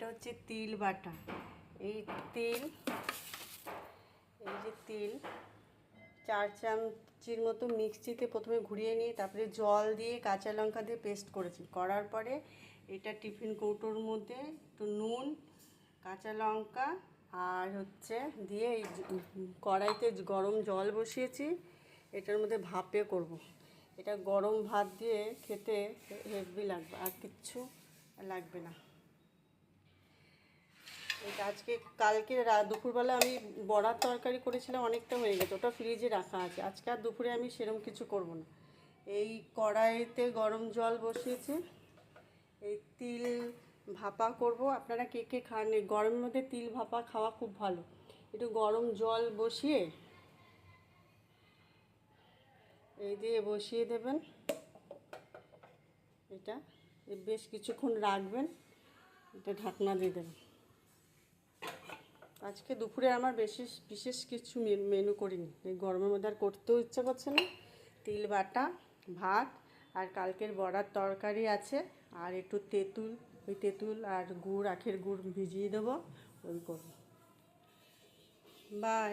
এটা হচ্ছে তিল বাটা। এই তিল, এই যে তিল 4 চামচির মতো মিক্সিতে প্রথমে ঘুরিয়ে নিয়ে তারপরে জল দিয়ে কাঁচা লঙ্কা দিয়ে পেস্ট করেছি। করার পরে এটা টিফিন কৌটোর মধ্যে একটু নুন, কাঁচা লঙ্কা আর হচ্ছে দিয়ে এই কড়াইতে গরম জল বসিয়েছি। এটার মধ্যে ভাপে করব। এটা গরম ভাত দিয়ে খেতে হেভি লাগবে, আর কিচ্ছু লাগবে না। এটা আজকে কালকে দুপুরবেলা আমি বড়ার তরকারি করেছিলাম, অনেকটা হয়ে গেছে, ওটা ফ্রিজে রাখা আছে। আজকে আর দুপুরে আমি সেরকম কিছু করব না। এই কড়াইতে গরম জল বসিয়েছি, এই তিল ভাপা করব। আপনারা কে কে খান? এই গরমের মধ্যে তিল ভাপা খাওয়া খুব ভালো। একটু গরম জল বসিয়ে এই দিয়ে বসিয়ে দেবেন। এটা বেশ কিছুক্ষণ রাখবেন, এটা ঢাকনা দিয়ে দেবেন। আজকে দুপুরে আমার বিশেষ কিছু মেনু করিনি, এই গরমের মধ্যে আর করতেও ইচ্ছা করছে না। তিল বাটা, ভাত আর কালকের বড়ার তরকারি আছে, আর একটু তেঁতুল, ওই তেঁতুল আর গুড়, আখের গুড় ভিজিয়ে দেবো, ওই করবো। বাই।